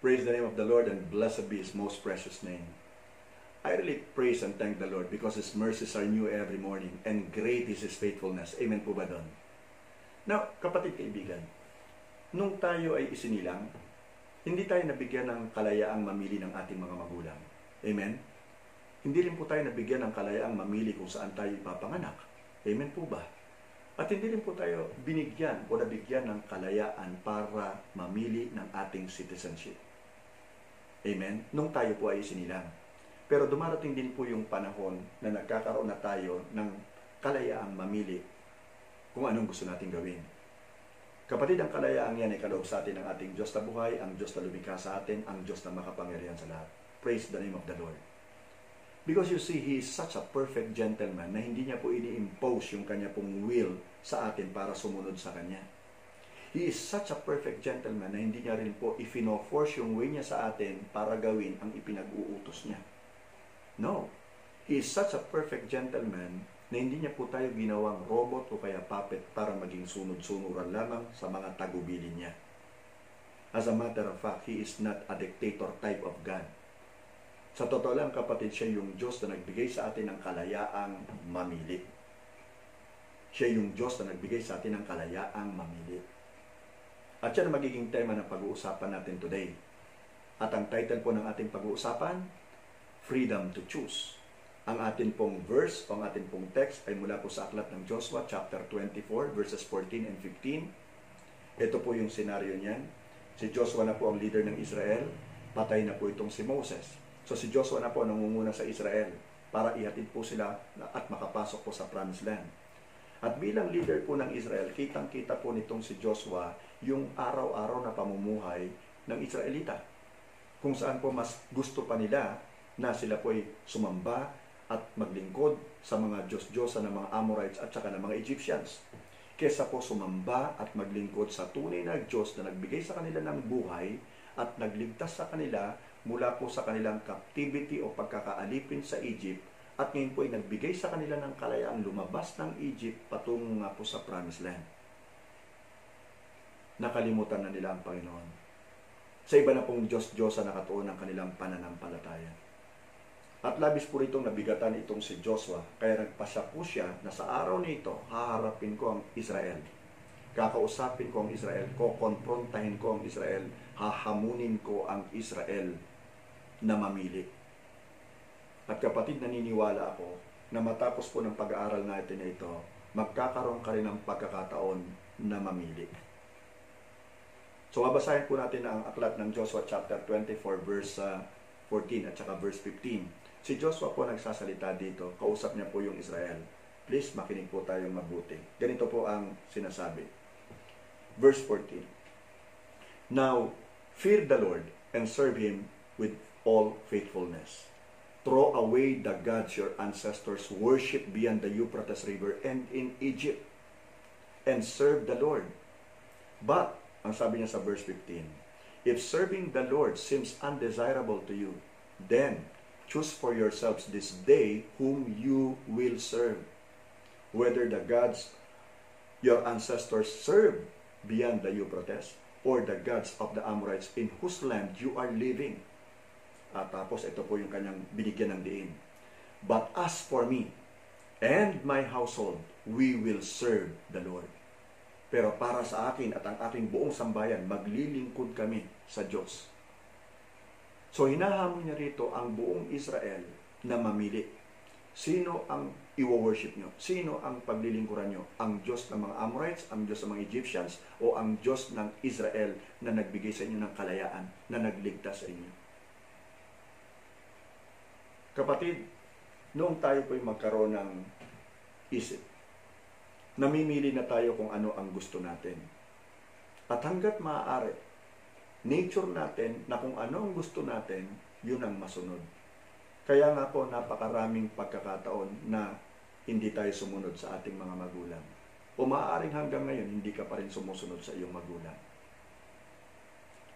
Praise the name of the Lord and blessed be His most precious name. I really praise and thank the Lord because His mercies are new every morning and great is His faithfulness. Amen po ba doon? Now, kapatid kaibigan, nung tayo ay isinilang, hindi tayo nabigyan ng kalayaang mamili ng ating mga magulang. Amen? Hindi rin po tayo nabigyan ng kalayaang mamili kung saan tayo ipapanganak. Amen po ba? At hindi rin po tayo binigyan o nabigyan ng kalayaan para mamili ng ating citizenship. Amen? Nung tayo po ay isinilang. Pero dumarating din po yung panahon na nagkakaroon na tayo ng kalayaang mamili kung anong gusto nating gawin. Kapatid, ang kalayaang yan ay kaloob sa atin ng ating Diyos na buhay, ang Diyos na lumikha sa atin, ang Diyos na makapangyarihan sa lahat. Praise the name of the Lord. Because you see, He is such a perfect gentleman na hindi niya po ini-impose yung kanya pong will sa atin para sumunod sa Kanya. He is such a perfect gentleman na hindi niya rin po ifino-force yung way niya sa atin para gawin ang ipinag-uutos niya. No. He is such a perfect gentleman na hindi niya po tayo ginawang robot o kaya puppet para maging sunod-sunuran lamang sa mga tagubilin niya. As a matter of fact, He is not a dictator type of God. Sa totoo lang, kapatid, siya yung Diyos na nagbigay sa atin ng kalayaang mamili. Siya yung Diyos na nagbigay sa atin ng kalayaang mamili. At yan ang magiging tema ng pag-uusapan natin today. At ang title po ng ating pag-uusapan, Freedom to Choose. Ang atin pong verse o ang atin pong text ay mula po sa aklat ng Joshua chapter 24 verses 14 and 15. Ito po yung senaryo niyan. Si Joshua na po ang leader ng Israel. Patay na po itong si Moses. So si Joshua na po nangunguna sa Israel para ihatid po sila at makapasok po sa Promised Land. At bilang leader po ng Israel, kitang-kita po nitong si Joshua yung araw-araw na pamumuhay ng Israelita. Kung saan po mas gusto pa nila na sila po ay sumamba at maglingkod sa mga Diyos-Diyosa ng mga Amorites at saka ng mga Egyptians. Kesa po sumamba at maglingkod sa tunay na Diyos na nagbigay sa kanila ng buhay at nagligtas sa kanila mula po sa kanilang captivity o pagkakaalipin sa Egypt at ngayon po ay nagbigay sa kanila ng kalayaang lumabas ng Egypt patungo nga po sa Promised Land. Nakalimutan na nila ang Panginoon. Sa iba na pong Diyos-Diyosa nakatuon ang kanilang pananampalataya. At labis po itong nabigatan itong si Joshua, kaya nagpasya po siya na sa araw nito, haharapin ko ang Israel. Kakausapin ko ang Israel, kokonfrontahin ko ang Israel, hahamunin ko ang Israel na mamili. At kapatid, naniniwala ako na matapos po ng pag-aaral natin na ito, magkakaroon ka rin ng pagkakataon na mamili. So, babasahin po natin ang aklat ng Joshua chapter 24 verse 14 at saka verse 15. Si Joshua po nagsasalita dito, kausap niya po yung Israel. Please, makinig po tayong mabuti. Ganito po ang sinasabi. Verse 14. Now, fear the Lord and serve Him with all faithfulness. Throw away the gods your ancestors worship beyond the Euphrates River and in Egypt, and serve the Lord. But, ang sabi niya sa verse 15, if serving the Lord seems undesirable to you, then choose for yourselves this day whom you will serve, whether the gods your ancestors served beyond the Euphrates or the gods of the Amorites in whose land you are living. At tapos ito po yung kanyang binigyan ng diin. But as for me and my household, we will serve the Lord. Pero para sa akin at ang aking buong sambayan, maglilingkod kami sa Diyos. So hinahamon niya rito ang buong Israel na mamili. Sino ang i-worship nyo? Sino ang paglilingkuran nyo? Ang Diyos ng mga Amorites, ang Diyos ng mga Egyptians, o ang Diyos ng Israel na nagbigay sa inyo ng kalayaan, na nagligtas sa inyo? Kapatid, noong tayo po'y magkaroon ng isip, namimili na tayo kung ano ang gusto natin. At hanggat maaari, nature natin na kung ano ang gusto natin, yun ang masunod. Kaya nga po, napakaraming pagkakataon na hindi tayo sumunod sa ating mga magulang. O maaaring hanggang ngayon, hindi ka pa rin sumusunod sa iyong magulang.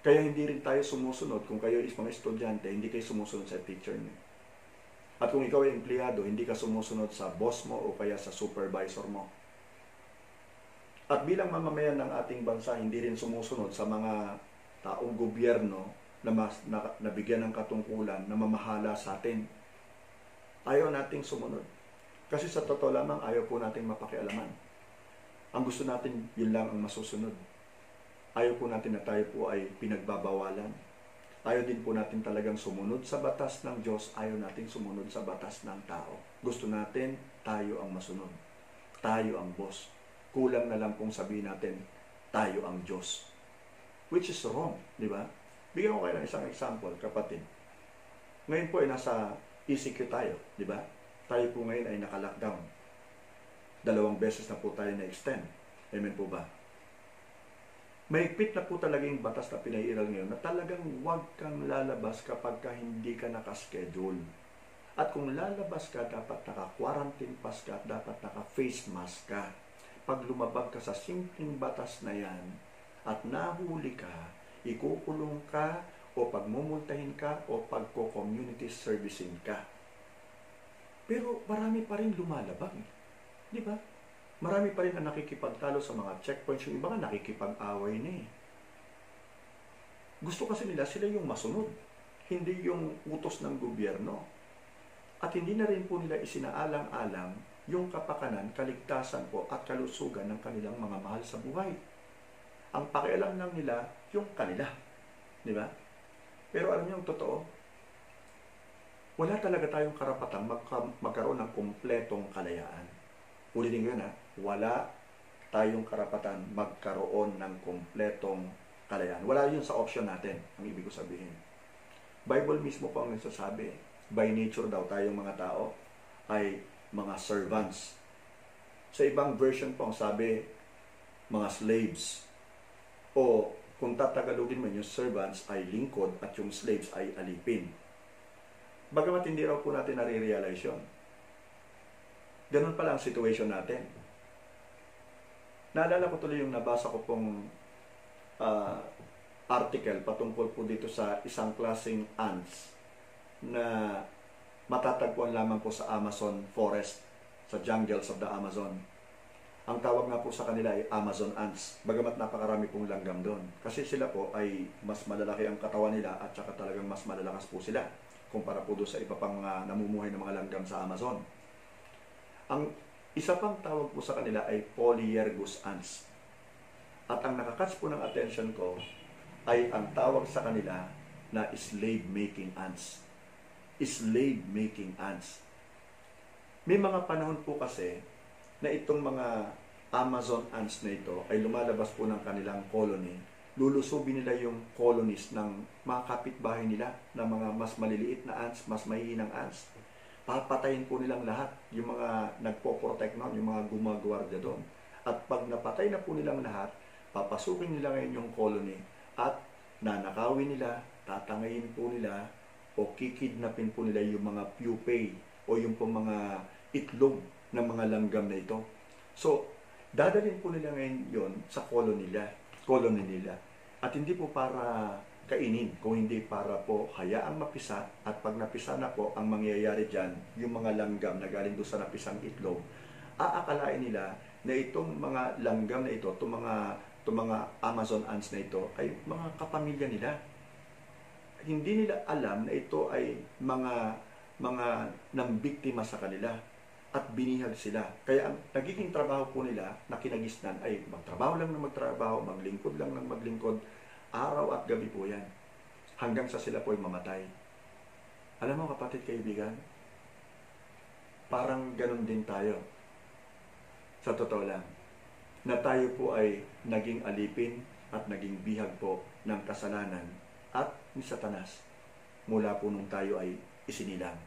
Kaya hindi rin tayo sumusunod, kung kayo is mga estudyante, hindi kayo sumusunod sa teacher niyo. At kung ikaw ay empleyado, hindi ka sumusunod sa boss mo o kaya sa supervisor mo. At bilang mamamayan ng ating bansa, hindi rin sumusunod sa mga taong gobyerno nabigyan ng katungkulan, na mamahala sa atin. Ayaw nating sumunod. Kasi sa totoo lamang, ayaw po nating mapakialaman. Ang gusto natin, yun lang ang masusunod. Ayaw po natin na tayo po ay pinagbabawalan. Ayaw din po natin talagang sumunod sa batas ng Diyos. Ayaw natin sumunod sa batas ng tao. Gusto natin, tayo ang masunod. Tayo ang boss. Kulang na lang kung sabihin natin, tayo ang Diyos. Which is wrong, di ba? Bigyan ko kayo ng isang example, kapatid. Ngayon po ay nasa ECQ tayo, di ba? Tayo po ngayon ay naka-lockdown. 2 beses na po tayo na-extend. Amen po ba? Mahigpit na po talaga yung batas na pinairal ngayon na talagang huwag kang lalabas kapag hindi ka nakaschedule. At kung lalabas ka, dapat naka-quarantine pass ka, dapat naka-face mask ka. Pag lumabag ka sa simpleng batas na yan at nahuli ka, ikukulong ka o pagmumultahin ka o pagko-community servicing ka. Pero marami pa rin lumalabag. Di ba? Marami pa rin ang nakikipagtalo sa mga checkpoints. Yung iba nga nakikipag-away na eh. Gusto kasi nila sila yung masunod. Hindi yung utos ng gobyerno. At hindi na rin po nila isinaalang-alang yung kapakanan, kaligtasan po at kalusugan ng kanilang mga mahal sa buhay. Ang pakialam lang nila yung kanila. Di ba? Pero alam niyo yung totoo, wala talaga tayong karapatang magkaroon ng kumpletong kalayaan. Ulitin ko yun ha, wala tayong karapatan magkaroon ng kumpletong kalayaan. Wala yun sa option natin, ang ibig ko sabihin. Bible mismo po ang nagsasabi, by nature daw tayong mga tao ay mga servants. Sa ibang version po ang sabi, mga slaves. O kung tatagalogin man yung servants ay lingkod at yung slaves ay alipin. Bagamat hindi raw po natin nare-realize yun. Ganun pala ang situation natin. Naalala ko tuloy yung nabasa ko pong article patungkol po dito sa isang klaseng ants na matatagpuan lamang po sa Amazon forest, sa jungles of the Amazon. Ang tawag nga po sa kanila ay Amazon ants, bagamat napakarami pong langgam doon. Kasi sila po ay mas malalaki ang katawan nila at saka talagang mas malalakas po sila kumpara po doon sa iba pang mga namumuhay ng mga langgam sa Amazon. Ang isa pang tawag po sa kanila ay Polyergus ants. At ang nakakatch po ng attention ko ay ang tawag sa kanila na slave-making ants. Slave-making ants. May mga panahon po kasi na itong mga Amazon ants na ito ay lumalabas po ng kanilang colony. Lulusubin nila yung colonies ng mga kapitbahay nila na mga mas maliliit na ants, mas mahihinang ants. Papatayin po nilang lahat yung mga nagpo-protect noon, yung mga gumagwardiya doon. At pag napatay na po nilang lahat, papasukin nila ngayon yung colony at nanakawin nila, tatangayin po nila o kikidnapin po nila yung mga pupae o yung po mga itlog ng mga langgam na ito. So, dadalhin po nila ngayon yon sa colony nila. At hindi po para kainin, kung hindi para po hayaang mapisa, at pag napisa na po, ang mangyayari dyan, yung mga langgam na galing doon sa napisang itlog, aakalain nila na itong mga langgam na ito, itong mga Amazon ants na ito, ay mga kapamilya nila. Hindi nila alam na ito ay mga nambiktima sa kanila at binihag sila. Kaya ang nagiging trabaho po nila na kinagisnan ay magtrabaho lang ng magtrabaho, maglingkod lang ng maglingkod, araw at gabi po yan. Hanggang sa sila po ay mamatay. Alam mo kapatid, kaibigan, parang ganun din tayo. Sa totoo lang, na tayo po ay naging alipin at naging bihag po ng kasalanan at ni Satanas mula po nung tayo ay isinilang.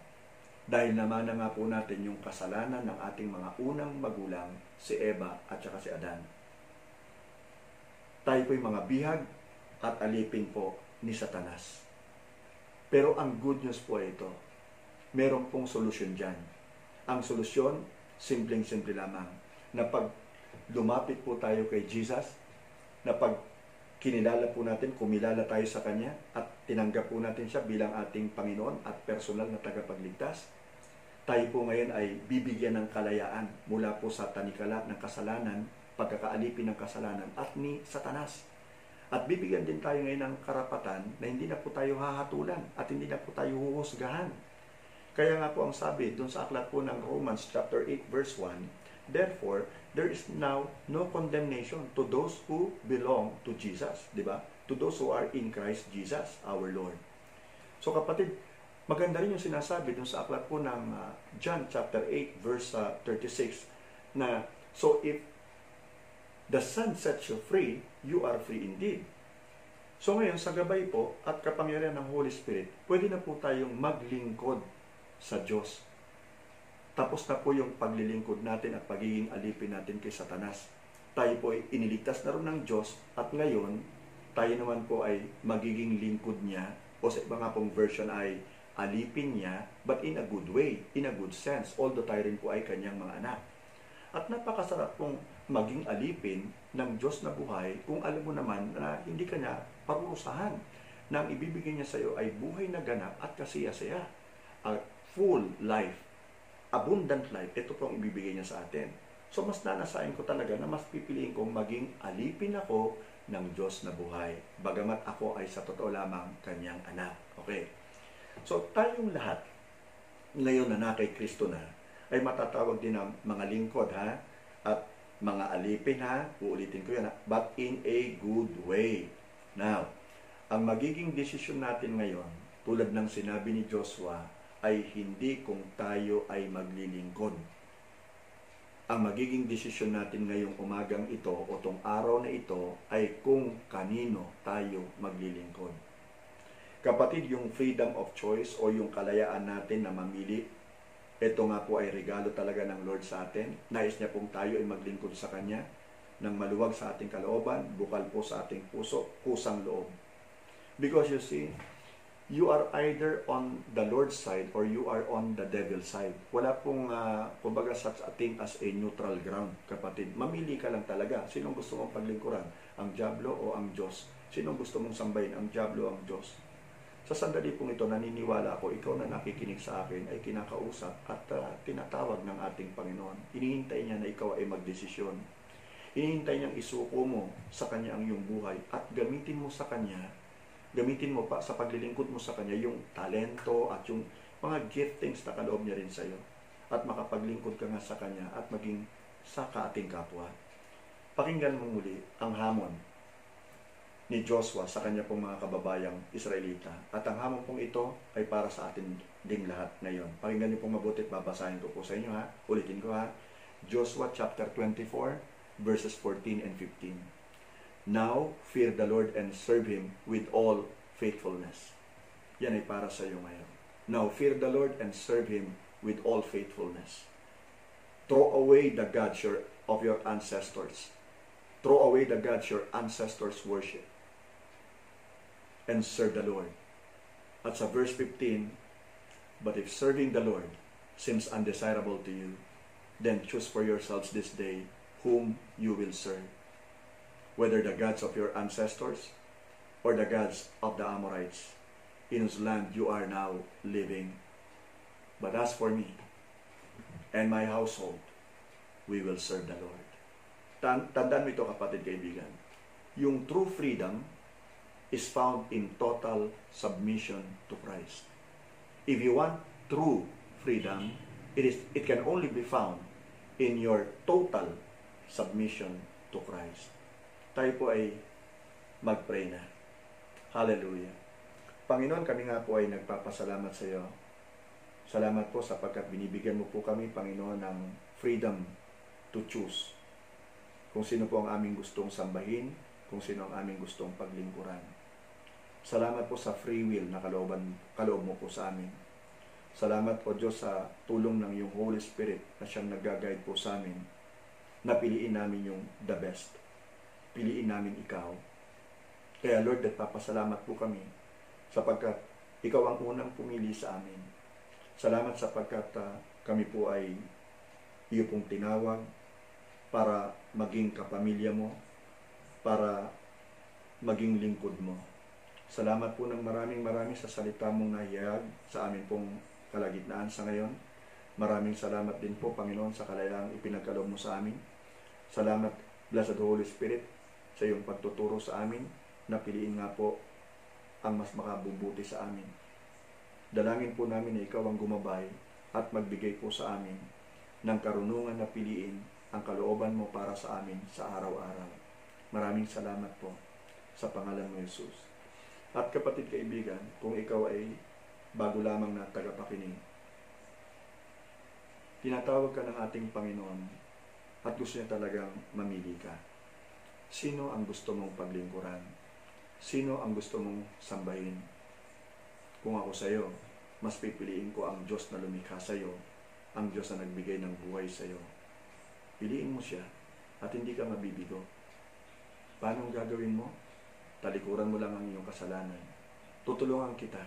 Dahil naman na nga po natin yung kasalanan ng ating mga unang magulang, si Eva at saka si Adan. Tayo po yung mga bihag at alipin po ni Satanas. Pero ang good news po ay ito. Meron pong solusyon dyan. Ang solusyon, simpleng-simple lamang. Na pag lumapit po tayo kay Jesus, na pag kinilala po natin, kumilala tayo sa Kanya, at tinanggap po natin siya bilang ating Panginoon at personal na tagapagligtas, tayo po ngayon ay bibigyan ng kalayaan mula po sa tanikala ng kasalanan, pagkakaalipin ng kasalanan at ni Satanas. At bibigyan din tayo ngayon ng karapatan na hindi na po tayo hahatulan at hindi na po tayo huhusgahan. Kaya nga po ang sabi dun sa aklat po ng Romans chapter 8 verse 1, therefore, there is now no condemnation to those who belong to Jesus, di ba? To those who are in Christ Jesus, our Lord. So kapatid, maganda rin yung sinasabi dun sa aklat po ng John chapter 8 verse 36 na, so if the Son sets you free, you are free indeed. So ngayon, sa gabay po at kapangyarihan ng Holy Spirit, pwede na po tayong maglingkod sa Diyos. Tapos na po yung paglilingkod natin at pagiging alipin natin kay Satanas. Tayo po ay iniligtas na rin ng Diyos at ngayon, tayo naman po ay magiging lingkod niya o sa iba nga pong version ay alipin niya, but in a good way, in a good sense, although tayo rin po ay kanyang mga anak. At napakasarap pong maging alipin ng Diyos na buhay kung alam mo naman na hindi ka niya parurusahan. Na ang ibibigay niya sa iyo ay buhay na ganap at kasiya-saya. A full life, abundant life, ito pong ibibigay niya sa atin. So mas nanasain ko talaga na mas pipiliin kong maging alipin ako ng Diyos na buhay. Bagamat ako ay sa totoo lamang kanyang anak. Okay. So tayong lahat, ngayon na na kay Kristo na, ay matatawag din ng mga lingkod ha, at mga alipin ha, uulitin ko yan ha, but in a good way. Now, ang magiging desisyon natin ngayon, tulad ng sinabi ni Joshua, ay hindi kung tayo ay maglilingkod. Ang magiging desisyon natin ngayong umagang ito o tong araw na ito ay kung kanino tayo maglilingkod. Kapatid, yung freedom of choice o yung kalayaan natin na mamili, ito nga po ay regalo talaga ng Lord sa atin. Nais niya pong tayo ay maglingkod sa Kanya ng maluwag sa ating kalooban, bukal po sa ating puso, kusang loob. Because you see, you are either on the Lord's side or you are on the devil's side. Wala pong, kumbaga, such a thing as a neutral ground, kapatid. Mamili ka lang talaga. Sinong gusto mong paglingkuran? Ang diablo o ang Diyos? Sinong gusto mong sambahin? Ang diablo o ang Diyos? Sa sandali pong ito, naniniwala ako, ikaw na nakikinig sa akin ay kinakausap at tinatawag ng ating Panginoon. Inihintay niya na ikaw ay magdesisyon. Inihintay niyang isuko mo sa Kanya ang iyong buhay at gamitin mo sa Kanya, gamitin mo pa sa paglilingkod mo sa Kanya yung talento at yung mga giftings na kaloob niya rin sa iyo. At makapaglingkod ka nga sa Kanya at maging sa ating kapwa. Pakinggan mo muli ang hamon ni Joshua sa kanya pong mga kababayang Israelita. At ang hamon pong ito ay para sa atin ding lahat ngayon. Pakinggan niyo pong mabuti at babasahin ko po sa inyo ha. Ulitin ko ha. Joshua chapter 24 verses 14 and 15. Now fear the Lord and serve Him with all faithfulness. Yan ay para sa iyo ngayon. Now fear the Lord and serve Him with all faithfulness. Throw away the gods of your ancestors. Throw away the gods your ancestors worship. And serve the Lord. At sa verse 15, but if serving the Lord seems undesirable to you, then choose for yourselves this day whom you will serve, whether the gods of your ancestors or the gods of the Amorites, in whose land you are now living. But as for me and my household, we will serve the Lord. Tandaan mo ito, kapatid, kaibigan. Yung true freedom is found in total submission to Christ. If you want true freedom, it can only be found in your total submission to Christ. Tayo po ay mag-pray na. Hallelujah. Panginoon, kami nga po ay nagpapasalamat sa iyo. Salamat po sapagkat binibigyan mo po kami, Panginoon, ng freedom to choose. Kung sino po ang aming gustong sambahin, kung sino ang aming gustong paglingkuran. Salamat po sa free will na kaloob mo po sa amin. Salamat po, Diyos, sa tulong ng iyong Holy Spirit na siyang nag-guide po sa amin. Napiliin namin yung the best. Piliin namin ikaw. Kaya Lord, nagpapasalamat po kami sapagkat ikaw ang unang pumili sa amin. Salamat sapagkat kami po ay iyo pong tinawag para maging kapamilya mo, para maging lingkod mo. Salamat po ng maraming sa salita mong nahiyag sa amin pong kalagitnaan sa ngayon. Maraming salamat din po, Panginoon, sa kalayaang ipinagkaloob mo sa amin. Salamat, Blessed Holy Spirit, sa iyong pagtuturo sa amin. napiliin nga po ang mas makabubuti sa amin. Dalangin po namin na ikaw ang gumabay at magbigay po sa amin ng karunungan na piliin ang kalooban mo para sa amin sa araw-araw. Maraming salamat po sa pangalan mo, Jesus. At kapatid kaibigan, kung ikaw ay bago lamang na tagapakinig, tinatawag ka ng ating Panginoon at gusto niya talagang mamili ka. Sino ang gusto mong paglingkuran? Sino ang gusto mong sambahin? Kung ako sa iyo, mas pipiliin ko ang Diyos na lumikha sa iyo, ang Diyos na nagbigay ng buhay sa iyo. Piliin mo siya at hindi ka mabibigo. Paano ang gagawin mo? Talikuran mo lang ang iyong kasalanan. Tutulungan kita.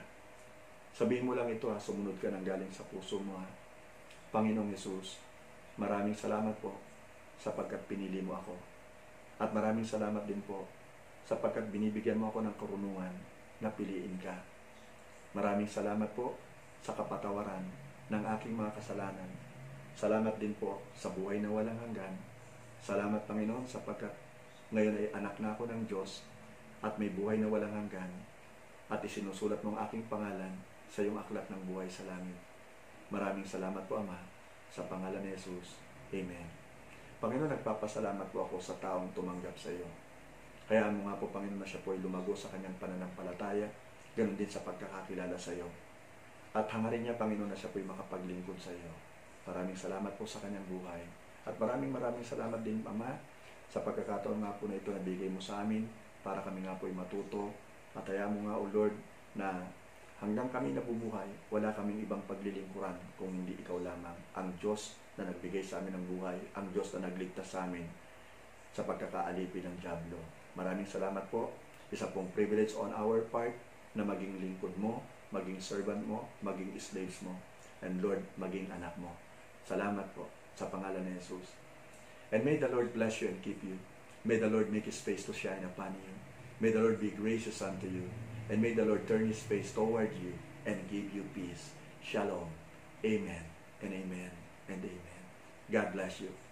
Sabihin mo lang ito sumunod ka ng galing sa puso mo Panginoong Jesus, maraming salamat po sapagkat pinili mo ako. At maraming salamat din po sapagkat binibigyan mo ako ng karunungan na piliin ka. Maraming salamat po sa kapatawaran ng aking mga kasalanan. Salamat din po sa buhay na walang hanggan. Salamat Panginoon sapagkat ngayon ay anak na ako ng Diyos at may buhay na walang hanggan at isinusulat mo ang aking pangalan sa iyong aklat ng buhay sa langit. Maraming salamat po Ama sa pangalan ni Jesus. Amen. Panginoon, nagpapasalamat po ako sa taong tumanggap sa iyo. Kaya mo nga po Panginoon na siya po ay lumago sa kanyang pananampalataya, ganoon din sa pagkakakilala sa iyo. At hangarin niya Panginoon na siya po ay makapaglingkod sa iyo. Maraming salamat po sa kanyang buhay. At maraming salamat din Ama sa pagkakataon nga po na ito na bigay mo sa amin para kami nga po ay matuto. At hayaan mo nga o Lord na hanggang kami nabubuhay, wala kaming ibang paglilingkuran kung hindi ikaw lamang, ang Diyos na nagbigay sa amin ng buhay, ang Diyos na nagligtas sa amin sa pagkakaalipin ng dyablo. Maraming salamat po. Isa pong privilege on our part na maging lingkod mo, maging servant mo, maging slaves mo, and Lord, maging anak mo. Salamat po sa pangalan ni Jesus. And may the Lord bless you and keep you. May the Lord make His face to shine upon you. May the Lord be gracious unto you. And may the Lord turn His face toward you and give you peace. Shalom. Amen and amen and amen. God bless you.